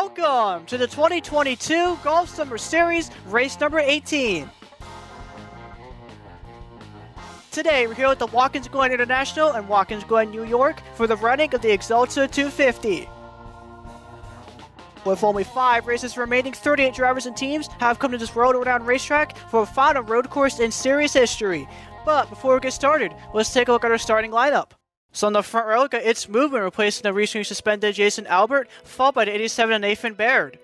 Welcome to the 2022 Golf Summer Series, race number 18. Today, we're here at the Watkins Glen International in Watkins Glen, New York for the running of the Axalta 250. With only 5 races remaining, 38 drivers and teams have come to this world-renowned racetrack for a final road course in series history. But before we get started, let's take a look at our starting lineup. So on the front row, we got It's Movement replacing the recently suspended Jason Albert, followed by the 87 Nathan Baird.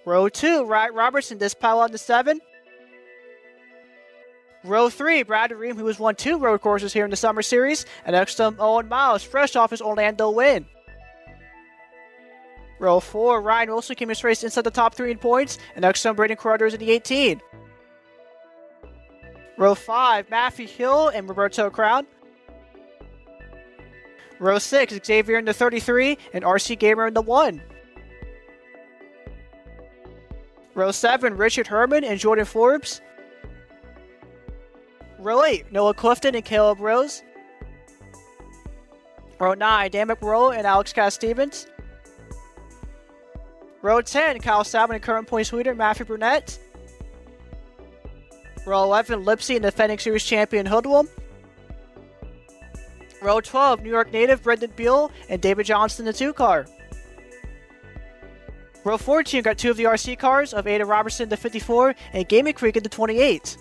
Row 2, Wright Robertson, this pile on the 7. Row 3, Brad Reim, who has won 2 road courses here in the Summer Series, and next to him, Owen Miles, fresh off his Orlando win. Row 4, Ryan Wilson came his race inside the top 3 in points, and next to him, Braden Carruthers in the 18. Row 5, Matthew Hill and Roberto Crown. Row 6, Xavier in the 33 and RC Gamer in the 1. Row 7, Richard Herman and Jordan Forbes. Row 8, Noah Clifton and Caleb Rose. Row 9, Dan McRoll and Alex Cass-Stevens. Row 10, Kyle Salmon and current points leader Matthew Burnett. Row 11, Lipsy and defending series champion Hoodlum. Row 12, New York native Brendan Beal and David Johnston in the 2 car. Row 14 got 2 of the RC cars of Aiden Robertson in the 54 and Gaming Creek in the 28.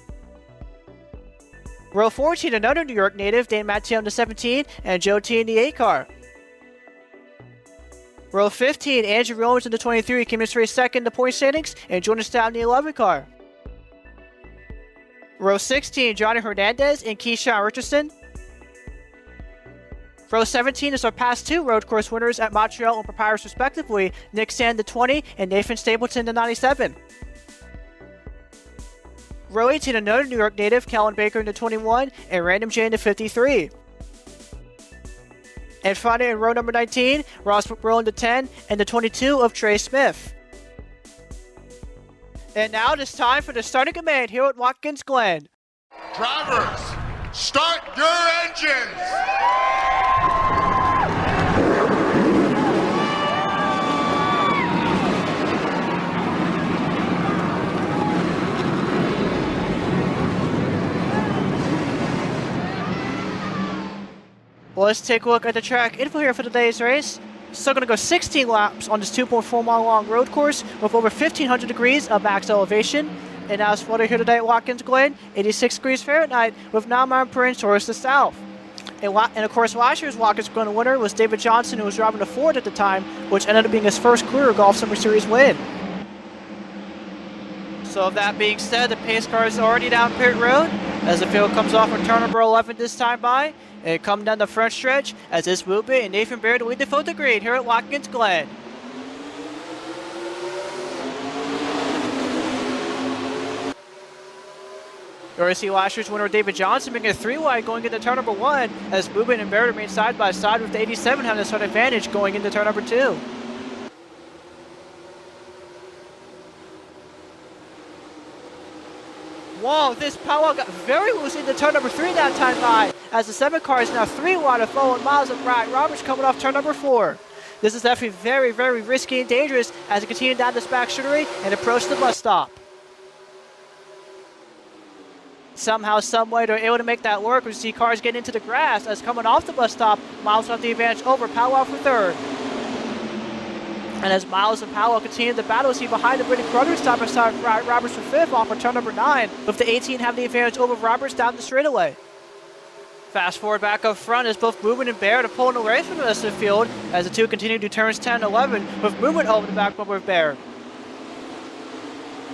Row 14, another New York native, Dane Matteillo in the 17 and Joe T in the 8 car. Row 15, Andrew Romans in the 23 came in race second in the point standings and Jordan Stout in the 11 car. Row 16, Johnny Hernandez and Keyshawn Richardson. Row 17 is our past 2 road course winners at Montreal and Papyrus respectively, Nick Sand the 20 and Nathan Stapleton the 97. Row 18, another New York native, Kellen Baker in the 21 and Random J in the 53. And finally in row number 19, Ross McBrow in the 10 and the 22 of Trey Smith. And now it is time for the starting command here at Watkins Glen. Drivers, start your engines! Well, let's take a look at the track info here for today's race. Still going to go 16 laps on this 2.4 mile long road course with over 1,500 degrees of max elevation. And as for here today at Watkins Glen, 86 degrees Fahrenheit with 9 miles per inch towards the south. And of course, last year's Watkins Glen winner was David Johnson, who was driving a Ford at the time, which ended up being his first career Golf Summer Series win. So that being said, the pace car is already down pit road as the field comes off on turn number 11 this time by. And come down the front stretch as this movement and Nathan Baird lead the photo green here at Watkins Glen. You already see last year's winner David Johnson making a 3-wide going into turn number 1 as movement and Baird remain side by side with the 87 having the start advantage going into turn number 2. Whoa, this power got very loose into turn number 3 that time by, as the 7 car is now 3 wide of Owen Miles and Wright Roberts coming off turn number 4. This is definitely very, very risky and dangerous as it continues down this back straightaway and approach the bus stop. Somehow, someway, they're able to make that work. We see cars getting into the grass as coming off the bus stop, Miles have the advantage over Powell for 3rd. And as Miles and Powell continue the battle, see behind the Braden Carruthers side by side Roberts for 5th off of turn number 9, with the 18 having the advantage over Roberts down the straightaway. Fast forward back up front as both Movement and Baird are pulling away from the rest of the field as the 2 continue to turns 10 and 11, with Movement over the back bumper of Baird.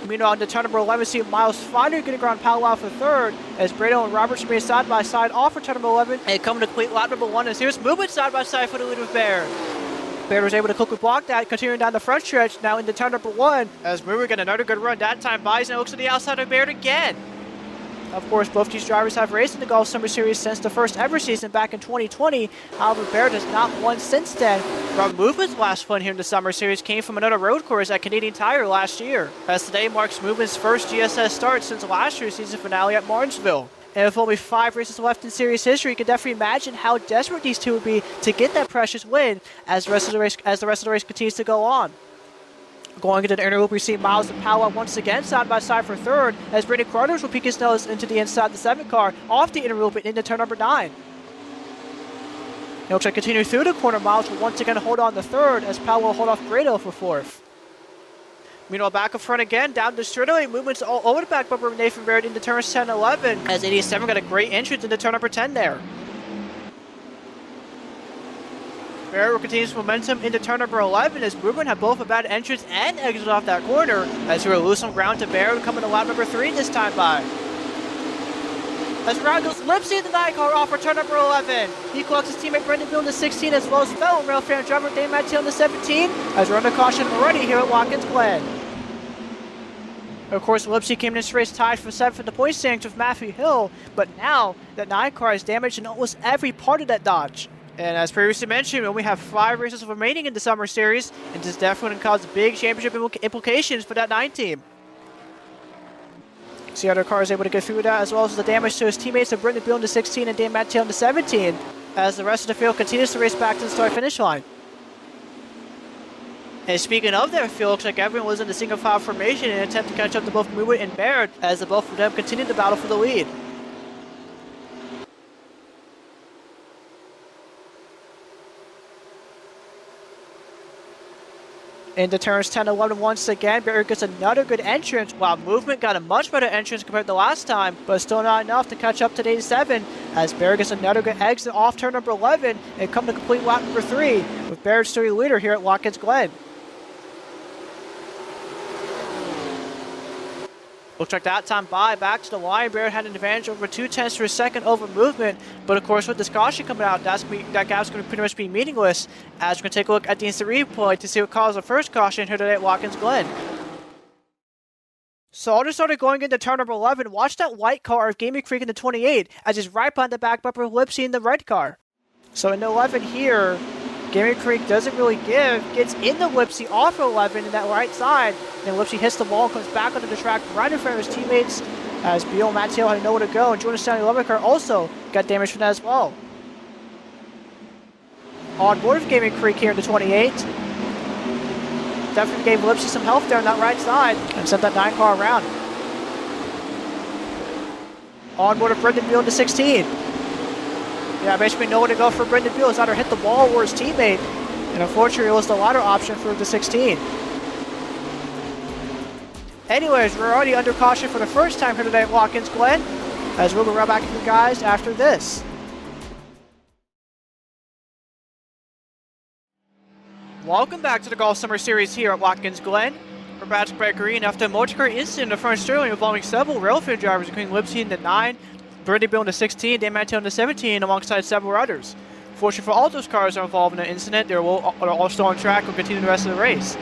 Meanwhile, into turn number 11, see Miles finally getting around Powell for 3rd as Brado and Roberts remain side by side off for turn number 11 and coming to complete lap number 1 as here's Movement side by side for the lead with Baird. Baird was able to quickly block that, continuing down the front stretch, now into turn number 1, as Movement got another good run. That time buys and looks to the outside of Baird again. Of course, both these drivers have raced in the Golf Summer Series since the first ever season back in 2020. However, Baird has not won since then. Rob Movement's last win here in the Summer Series came from another road course at Canadian Tire last year, as today marks Movement's first GSS start since last year's season finale at Martinsville. And with only 5 races left in series history, you can definitely imagine how desperate these two would be to get that precious win as the rest of the race continues to go on. Going into the inner loop, we see Miles and Powell once again side by side for third, as Brandon Carruthers will peek his nose into the inside of the 7 car, off the inner loop and into turn number 9. It looks like continue through the corner, Miles will once again hold on to third, as Powell will hold off Grado for fourth. Meanwhile, back up front again, down the straightaway, movements all over the back bumper of Nathan Baird into turns 10 and 11, as 87 got a great entrance into turn number 10 there. Baird will continue his momentum into turn number 11, as Movement have both a bad entrance and exit off that corner, as he will lose some ground to Baird, coming to lap number 3 this time by. As around goes Lipsy in the 9 car off for turn number 11. He collects his teammate Brendan Beal in the 16, as well as fellow rail fan driver Dave Matteillo in the 17, as we're under caution already here at Watkins Glen. Of course, Lipsy came in this race tied for 7th in the point standings with Matthew Hill, but now that 9 car is damaged in almost every part of that Dodge. And as previously mentioned, we only have 5 races remaining in the summer series, and this definitely cause big championship implications for that 9 team. See how their car is able to get through that, as well as the damage to his teammates of Brendan Beal in the 16 and Dan Matteillo in the 17, as the rest of the field continues to race back to the start-finish line. And speaking of their field, looks like everyone was in the single file formation in an attempt to catch up to both Movement and Baird, as the both of them continue to battle for the lead. Into turns 10 and 11 once again, Baird gets another good entrance, while Movement got a much better entrance compared to last time, but still not enough to catch up to 87, as Baird gets another good exit off turn number 11 and come to complete lap number 3, with Baird still the leader here at Watkins Glen. Looks like that time back to the line, Baird had an advantage over 0.2 to a second over Movement, but of course with this caution coming out, that gap's going to pretty much be meaningless, as we're going to take a look at the instant replay to see what caused the first caution here today at Watkins Glen. So Alden started going into turn number 11, watch that white car of Gaming Creek in the 28, as he's right behind the back bumper of Lipsy in the red car. So in the 11 here, Gaming Creek doesn't really give, gets into Lipsy off of 11 in that right side, and Lipsy hits the ball and comes back onto the track right in front of his teammates, as Beal and Matteillo had nowhere to go, and Jordan Stanley 11 car also got damaged from that as well. On board of Gaming Creek here in the 28, definitely gave Lipsy some help there on that right side, and sent that 9 car around. On board of Brendan Beal in the 16. Yeah, basically nowhere to go for Brendan Beal. He's either hit the wall or his teammate, and unfortunately it was the latter option for the 16. Anyways, we're already under caution for the first time here today at Watkins Glen, as we'll be right back with you guys after this. Welcome back to the Golf Summer Series here at Watkins Glen. We're back to break green after a multi-car incident in the front straightaway involving several railfield drivers, including Lipsy in the 9, Brendan Beal in the 16, Dan Matteillo in the 17, alongside several others. Fortunately for all those cars that are involved in the incident, they're all still on track and will continue the rest of the race.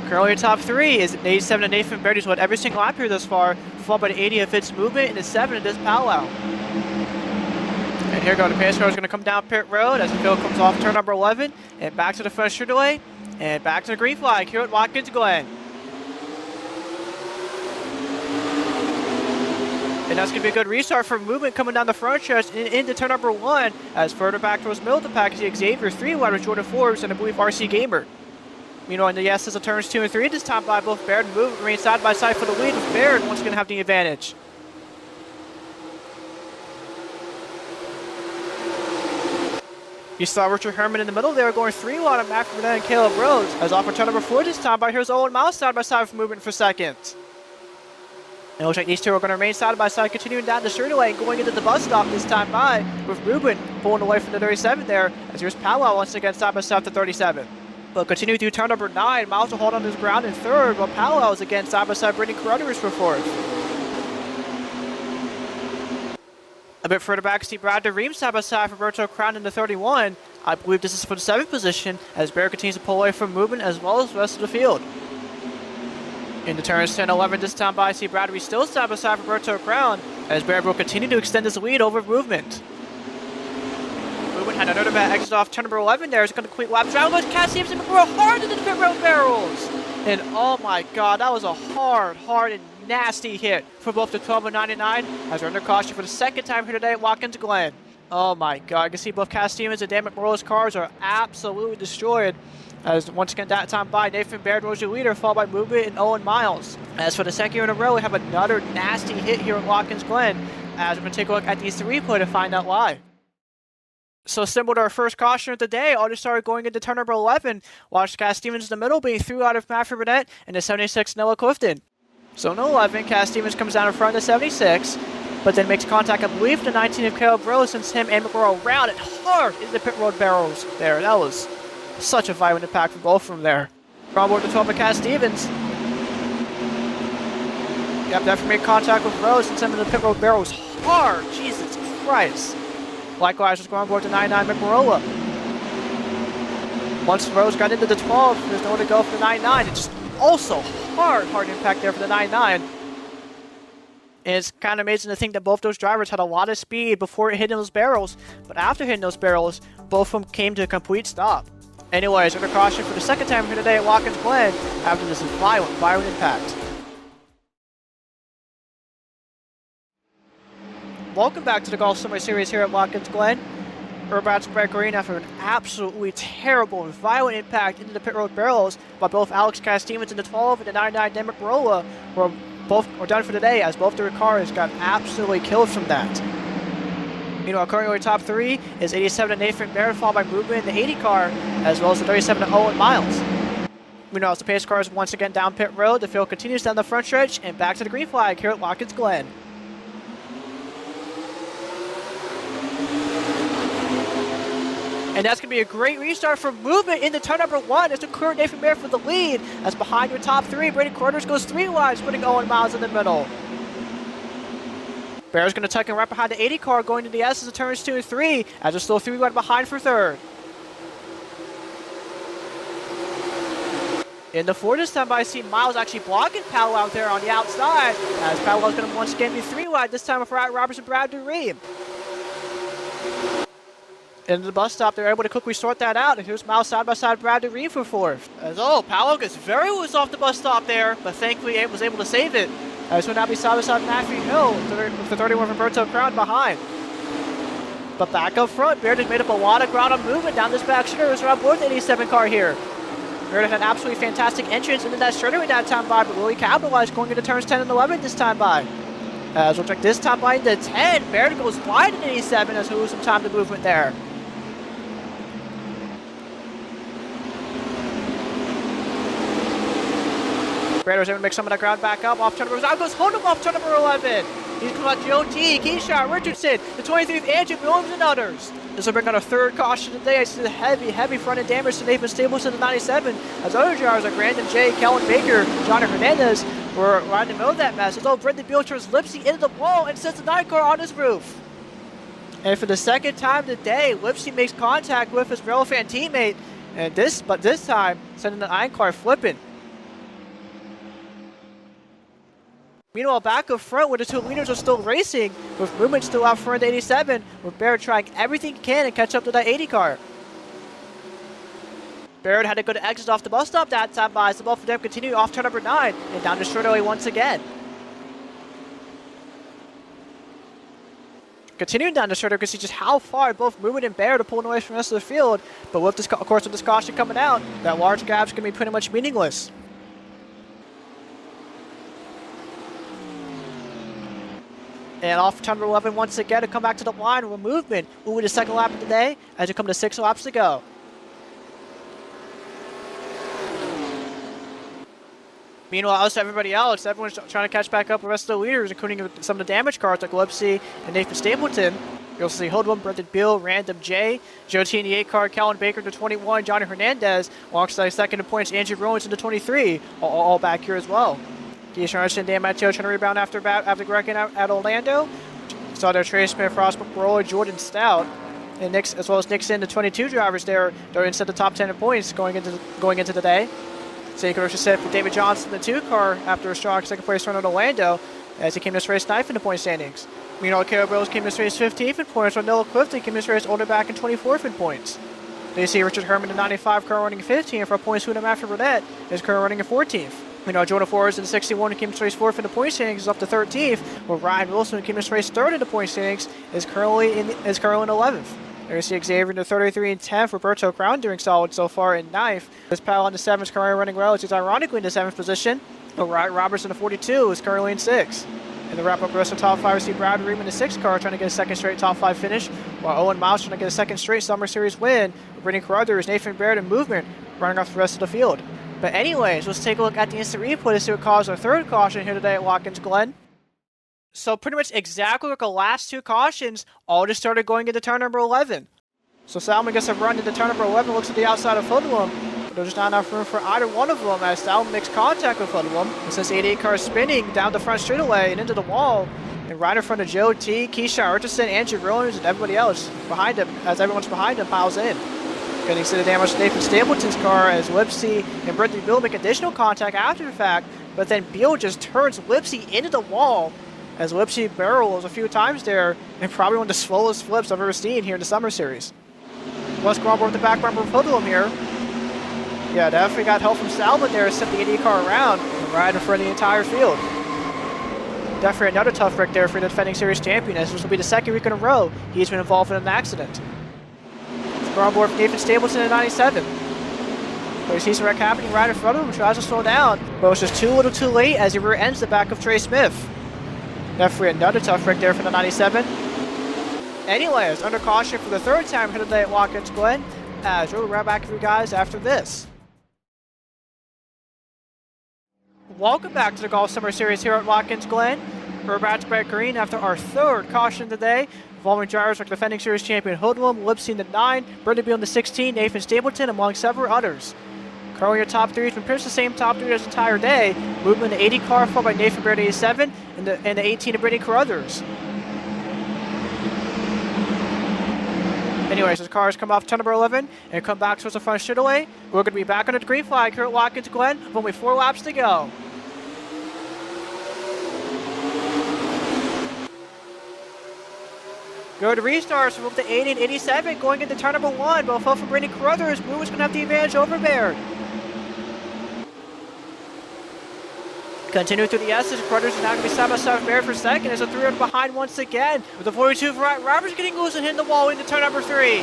Currently in top 3 is 87 and Nathan Baird, who's won every single lap here thus far, followed by the 80 of Fitz Movement and the 7 of this Powell. And here we go, the pace car is going to come down pit road as the field comes off turn number 11, and back to the front straightaway, and back to the green flag here at Watkins Glen. And that's going to be a good restart for Movement coming down the front stretch into turn number 1, as further back towards middle of the pack is the Xavier 3 wide with Jordan Forbes and I believe RC Gamer. Meanwhile, in the S's of turns 2 and 3, this time by both Baird and Movement remain side by side for the lead, with Baird once again have the advantage. You saw Richard Herman in the middle there going 3 wide on Matt Burnett and Caleb Rhodes, as off for turn number 4 this time by here's Owen Miles side by side for Movement for second. And it looks like these two are going to remain side by side, continuing down the straightaway and going into the bus stop this time by, with Movement pulling away from the 37 there, as here's Powell once again side by side to 37. But continuing through turn number 9, Miles will hold on to his ground in third, while Powell is again side by side Brendan Carruthers for fourth. A bit further back, see Brad Reim side by side for Roberto Crown in the 31. I believe this is for the 7th position, as Baird continues to pull away from Movement as well as the rest of the field. In the turns 10 and 11 this time by, see Bradley still side by side for Roberto Crown, as Baird will continue to extend his lead over Movement. Movement had another bad exit off turn number 11 there. He's going to complete lap. Drive goes Cassie Simpson McGraw hard into the pit road barrels. And oh my god, that was a hard and nasty hit for both the 12 and 99, as we're under caution for the second time here today at Watkins Glen. Oh my god, I can see both Cass Stevens and Dan McMorrow's cars are absolutely destroyed. As once again that time by Nathan Baird was your leader, followed by Movement and Owen Miles. As for the second year in a row, we have another nasty hit here at Watkins Glen, as we're going to take a look at these replay to find out why. So similar to our first caution of the day, all just started going into turn number 11. Watch Cass Stevens in the middle being through out of Matthew Burnett and the 76 Noah Clifton. So in 11, Cass Stevens comes down in front of the 76, but then makes contact, I believe, the 19 of Caleb Rose, since him and McMorrow rounded hard into the pit road barrels there. That was such a violent impact for both of them there. On board the 12 of Cass Stevens. Yep, definitely made contact with Rose and sent him to the pit road barrels hard. Jesus Christ. Likewise, just going on board to 99 McMorrow. Once Rose got into the 12, there's nowhere to go for the 99. It's also hard impact there for the 99. And it's kind of amazing to think that both those drivers had a lot of speed before hitting those barrels, but after hitting those barrels, both of them came to a complete stop. Anyways, under caution for the second time here today at Watkins Glen after this violent impact. Welcome back to the Golf Summer Series here at Watkins Glen. Urban's Brett Green after an absolutely terrible and violent impact into the pit road barrels by both Alex Cass Stevens in the 12 and the 99 Dan McMorrow were done for today, as both their cars got absolutely killed from that. Meanwhile, currently top 3 is 87 Nathan Baird, followed by Movement in the 80 car, as well as the 37 Owen Miles. Meanwhile, as the pace cars once again down pit road, the field continues down the front stretch and back to the green flag here at Watkins Glen. And that's going to be a great restart for Movement into turn number 1 as the current Nathan Baird for the lead. As behind your top 3, Brady Quarters goes 3 wides, putting Owen Miles in the middle. Baird's going to tuck in right behind the 80 car, going to the S's of turns 2 and 3, as they're still 3 wide behind for third. In the 4 this time, I see Miles actually blocking Powell out there on the outside, as Powell's going to once again be 3 wide, this time for Roberts and Bradley Reim. In the bus stop, they're able to quickly sort that out, and here's Miles side by side Bradley Reim for 4th. As Powell gets very loose off the bus stop there, but thankfully was able to save it. As will now be side by side Matthew Hill with the 31 Roberto Crown behind. But back up front, Baird has made up a lot of ground on Movement down this back straight. We're on board the 87 car here. Baird had an absolutely fantastic entrance into that straightaway that time by, but really capitalized going into turns 10 and 11 this time by. As we'll check this time by into 10, Baird goes wide in 87 as we lose some time to Movement there. Baird was able to make some of that ground back up off turn number 11. Goes Hold'em off turn number 11. He's coming out GOT, Keyshawn, Richardson, the 23th, Andrew Williams, and others. This will bring on a third caution today. I see the heavy front end damage to Nathan Stapleton in the 97. As other drivers like Brandon J, Kellen Baker, Johnny Hernandez were right in the middle of that mess. As Brendan Beal turns Lipsy into the wall and sets the 9 car on his roof. And for the second time today, Lipsy makes contact with his relevant teammate, and this time sending the 9 car flipping. Meanwhile, back up front, where the 2 leaders are still racing, with Movement still out front at 87, with Baird trying everything he can to catch up to that 80 car. Baird had to go to exit off the bus stop that time by, so both of them continue off turn number 9 and down to straightaway once again. Continuing down the straightaway, you can see just how far both Movement and Baird are pulling away from the rest of the field, but with this, of course, with this caution coming out, that large gap's going to be pretty much meaningless. And off turn number 11 once again to come back to the line with Movement. Moving the second lap of the day as we come to 6 laps to go. Meanwhile, as to everybody else, everyone's trying to catch back up with the rest of the leaders, including some of the damage cars like Lipsy and Nathan Stapleton. You'll see Hoodwum, Brendan Beal, Random J, Joe T in the 8 car, Kellen Baker to 21, Johnny Hernandez, alongside second in points, Andrew Rowans in the 23, all back here as well. Keyshawn and Dan Matteillo trying to rebound after Greg at Orlando. Saw there Trey Smith, Ross McRoy, Jordan Stout, and Nick, as well as Nixon, the 22 drivers there. They're inside the top 10 in points going into the day. Same could also said for David Johnson, the 2 car, after a strong second place run at Orlando, as he came to this race 9th in the point standings. Meanwhile, Caleb Rose came to this race 15th in points, while Noah Clifton came to this race older back in 24th in points. Then you see Richard Herman, the 95 car, running 15th for points. Matthew Burnett is currently running in 14th. Jordan Forrest in 61 who came to race 4th in the point standings is up to 13th, while Ryan Wilson who came to race 3rd in the point standings is currently in 11th. There you see Xavier in the 33 and 10th. Roberto Crown doing solid so far in 9th. This Powell in the 7th is currently running well. He's ironically in the 7th position. But Roberts in the 42 is currently in 6th. And the wrap up the rest of the top 5, we see Brad Reim in the 6th car trying to get a second straight top 5 finish, while Owen Miles trying to get a second straight Summer Series win. Brittany Carruthers, Nathan Baird, and Movement running off the rest of the field. But anyways, let's take a look at the instant replay to see what caused our 3rd caution here today at Watkins Glen. So pretty much exactly like the last 2 cautions, all just started going into turn number 11. So Salmon gets a run into turn number 11, looks at the outside of Hoodlum, but there's just not enough room for either one of them as Salmon makes contact with Hoodlum. And since the 88 car is spinning down the front straightaway and into the wall, and right in front of Joe T, Keisha Archison, Andrew Williams, and everybody else behind him, as everyone's behind him piles in. Getting to the damage to Nathan Stapleton's car as Lipsy and Brittany Beal make additional contact after the fact, but then Beal just turns Lipsy into the wall as Lipsy barrels a few times there, and probably one of the slowest flips I've ever seen here in the Summer Series. Let's go over with the back bumper of Hoodlum here. Yeah, definitely got help from Salmon there to set the 80 car around and ride in front of the entire field. Definitely another tough wreck there for the defending series champion, as this will be the 2nd week in a row he's been involved in an accident. Let's go on board with Nathan Stapleton at 97. But he sees the wreck happening right in front of him, tries to slow down, but it's just too little too late as he rear ends the back of Trey Smith. Definitely another tough wreck there for the 97. Anyways, under caution for the 3rd time here today at Watkins Glen, as we'll be right back with you guys after this. Welcome back to the Golf Summer Series here at Watkins Glen. We're about to break green after our 3rd caution today, involving drivers like defending series champion Hoodlum, Lipsy in the 9, Brittany Beal in the 16, Nathan Stapleton, among several others. Currently your top 3 has been pretty much the same top 3 this entire day. Movement in the 80 car, followed by Nathan Baird 87, and the 18 of Brittany Carruthers. Anyways, as cars come off turn number 11 and come back towards the front straightaway, we're going to be back under the green flag here at Watkins Glen with only 4 laps to go. Go to restarts with the 80 and 87 going into turn number 1, but both from Brittany Carruthers, Movement's going to have the advantage over Baird. Continue through the S's, Carruthers is now going to be side by side with Baird for 2nd. There's a 3 behind once again, with the 42 for Ryan Roberts getting loose and hitting the wall into turn number 3.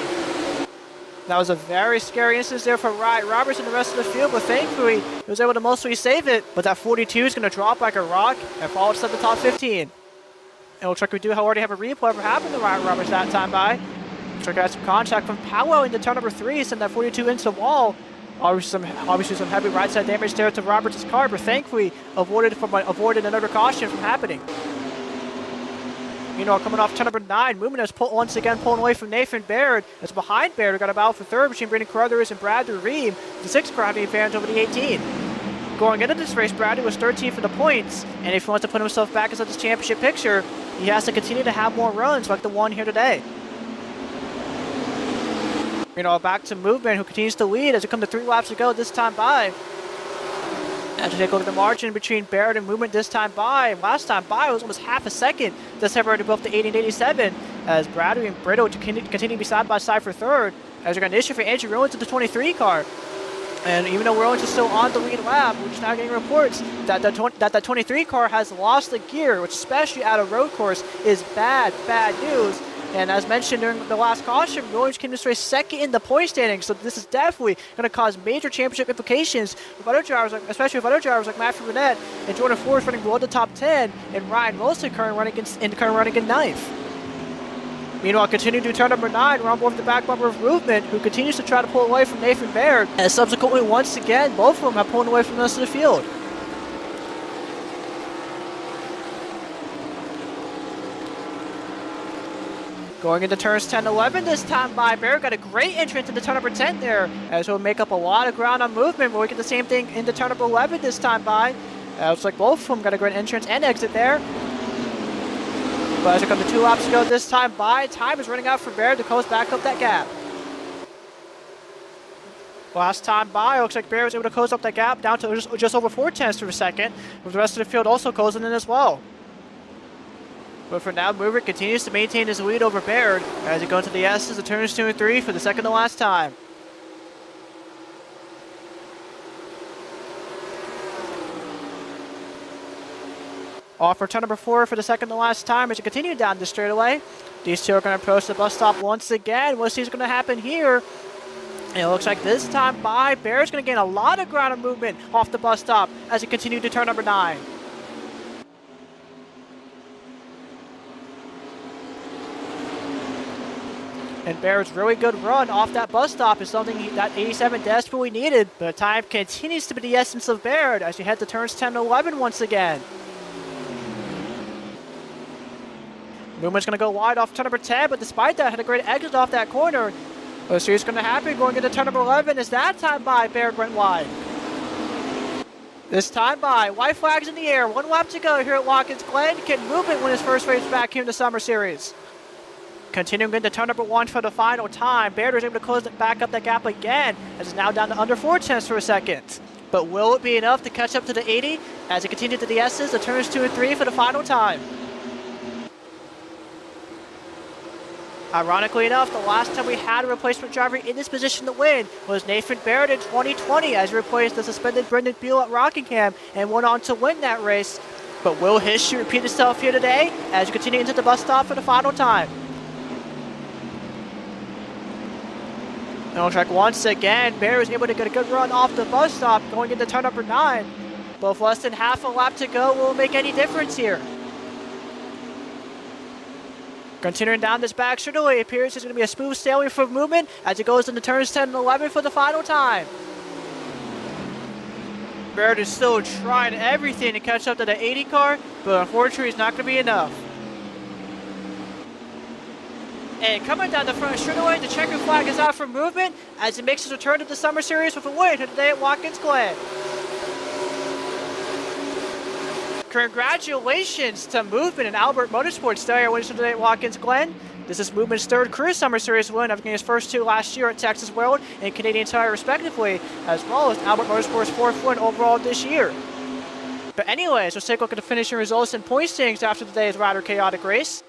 That was a very scary instance there for Ryan Roberts and the rest of the field, but thankfully he was able to mostly save it. But that 42 is going to drop like a rock and fall to the top 15. It looks like we do already have a replay of what happened to Ryan Roberts that time by. Looks like I got some contact from Powell into turn number 3, send that 42 into the wall. Obviously some heavy right side damage there to Roberts' car, but thankfully avoided another caution from happening. Coming off turn number 9, Movement is once again pulling away from Nathan Baird. It's behind Baird. We got a battle for 3rd between Brittany Carruthers and Bradley Reim. The 6th car having the advantage over the 18. Going into this race, Bradley was 13th for the points, and if he wants to put himself back into this championship picture, he has to continue to have more runs like the one here today. Back to Movement, who continues to lead as we come to 3 laps to go this time by. As we take a look at the margin between Baird and Movement this time by. Last time by, it was almost half a second that separated both the 80 and 87, as Bradley and Brito continue to be side by side for 3rd, as we're going to issue for Andrew Rollins to the 23 car. And even though Rollins is still on the lead lap, we're just now getting reports that that 23 car has lost the gear, which especially at a road course is bad news. And as mentioned during the last caution, Williams came to race 2nd in the point standings, so this is definitely going to cause major championship implications with other drivers, especially with other drivers like Matthew Burnett and Jordan Forrest running below the top 10, and Ryan Wilson currently running in 9th. Meanwhile, continuing to turn number 9, we're on board with the back bumper of Movement, who continues to try to pull away from Nathan Baird, and subsequently, once again, both of them have pulled away from the rest of the field. Going into turns 10 and 11 this time by, Baird got a great entrance into turn number 10 there, as he'll make up a lot of ground on Movement, but we get the same thing into turn number 11 this time by. Looks like both of them got a great entrance and exit there. But as we come to 2 laps to go this time by, time is running out for Baird to close back up that gap. Last time by, it looks like Baird was able to close up that gap down to just over 4 tenths to a second, with the rest of the field also closing in as well. But for now, Movement continues to maintain his lead over Baird as he goes to the S's of turns 2 and 3 for the second to last time. Off for turn number 4 for the second to last time as you continue down the straightaway. These two are going to approach the bus stop once again. We'll see what's going to happen here. And it looks like this time by, Bear's going to gain a lot of ground movement off the bus stop as he continues to turn number 9. And Bear's really good run off that bus stop is something that 87 desperately needed. But time continues to be the essence of Bear as you head to turns 10 and 11 once again. Movement's going to go wide off turn number 10, but despite that, had a great exit off that corner. Let's see what's going to happen going into turn number 11 as that time by, Baird went wide. This time by, white flags in the air, 1 lap to go here at Watkins Glen. Can Movement win his first race back here in the Summer Series. Continuing into turn number 1 for the final time, Baird was able to close it back up that gap again as it's now down to under 4 tenths for a second. But will it be enough to catch up to the 80 as it continues to the S's, the turns 2 and 3 for the final time? Ironically enough, the last time we had a replacement driver in this position to win was Nathan Barrett in 2020 as he replaced the suspended Brendan Beal at Rockingham and went on to win that race. But will history repeat itself here today as you continue into the bus stop for the final time? And on track once again, Barrett was able to get a good run off the bus stop going into turn number 9. But with less than half a lap to go, will it make any difference here? Continuing down this back straightaway, it appears it's going to be a smooth sailing for Movement as it goes into turns 10 and 11 for the final time. Barrett is still trying everything to catch up to the 80 car, but unfortunately it's not going to be enough. And coming down the front straightaway, the checker flag is out for Movement as it makes his return to the Summer Series with a win today at Watkins Glen. Congratulations to Movement and Albert Motorsports there wins today at Watkins Glen. This is Movement's 3rd career Summer Series win after getting his first 2 last year at Texas World and Canadian Tire respectively, as well as Albert Motorsports' 4th win overall this year. But anyways, let's take a look at the finishing results and point standings after today's rather chaotic race.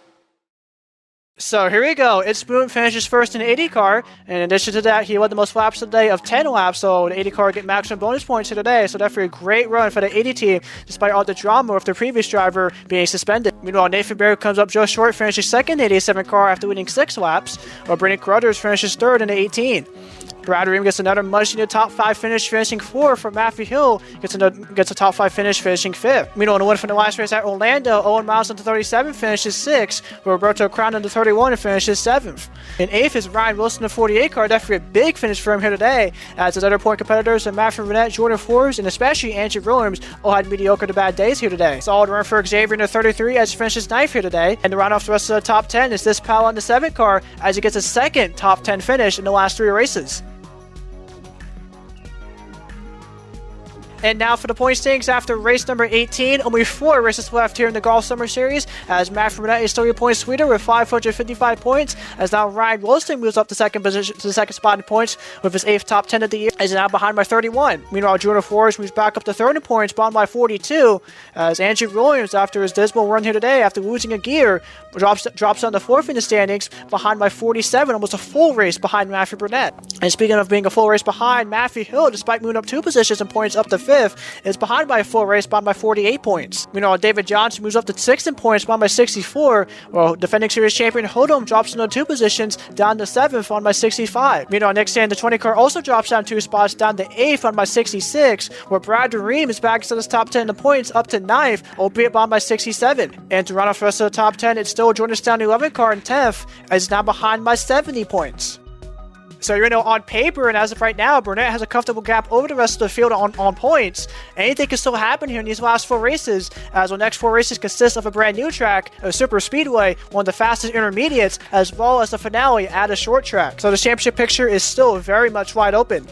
So here we go. It's Movement finishes first in the 80 car. And in addition to that, he led the most laps today of 10 laps. So the 80 car get maximum bonus points here today. So definitely a great run for the 80 team, despite all the drama with their previous driver being suspended. Meanwhile, Nathan Barrett comes up just short, finishes second in the 87 car after winning 6 laps. While Brendan Carruthers finishes third in the 18. Brad Reim gets another much-needed top 5 finish, finishing 4th. For Matthew Hill gets a top 5 finish, finishing 5th. Meanwhile, in the win from the last race at Orlando, Owen Miles into 37 finishes 6th. Roberto Crown into 31 and finishes 7th. In 8th is Ryan Wilson, the 48 car. Definitely a big finish for him here today, as his other point competitors and Matthew Burnett, Jordan Forbes, and especially Andrew Williams all had mediocre to bad days here today. Solid run for Xavier in the 33 as he finishes 9th here today. And to round off the rest of the top 10 is this pal on the 7 car as he gets a second top 10 finish in the last 3 races. And now for the point standings after race number 18, only 4 races left here in the Golf Summer Series, as Matt Burnett is 30 points leader with 555 points, as now Ryan Wilson moves up to second position to the second spot in points with his 8th top 10 of the year, as he's now behind by 31. Meanwhile, Jordan Forrest moves back up to third in points, behind by 42, as Andrew Williams, after his dismal run here today, after losing a gear, drops down to 4th in the standings, behind by 47, almost a full race behind Matthew Burnett. And speaking of being a full race behind, Matthew Hill, despite moving up 2 positions in points up to 5th, is behind by a full race, behind by 48 points. Meanwhile, David Johnson moves up to 6th in points, behind by 64, while defending series champion Hodom drops into 2 positions, down to 7th, on by 65. Meanwhile, Nick Sand, the 20 car, also drops down 2 spots, down to 8th, on by 66, where Brad Reim is back to the top 10 in the points, up to 9th, albeit behind by 67. And to run off the rest of the top 10, it's still Jordan Stown, the 11 car, in 10th, as he's now behind by 70 points. So, on paper, and as of right now, Burnett has a comfortable gap over the rest of the field on points. Anything can still happen here in these last 4 races, as the next 4 races consist of a brand new track, a super speedway, one of the fastest intermediates, as well as the finale at a short track. So the championship picture is still very much wide open.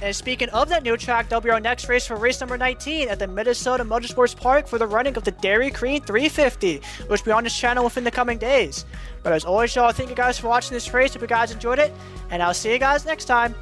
And speaking of that new track, that'll be our next race for race number 19 at the Minnesota Motorsports Park for the running of the Dairy Queen 350, which will be on this channel within the coming days. But as always, y'all, thank you guys for watching this race. Hope you guys enjoyed it, and I'll see you guys next time.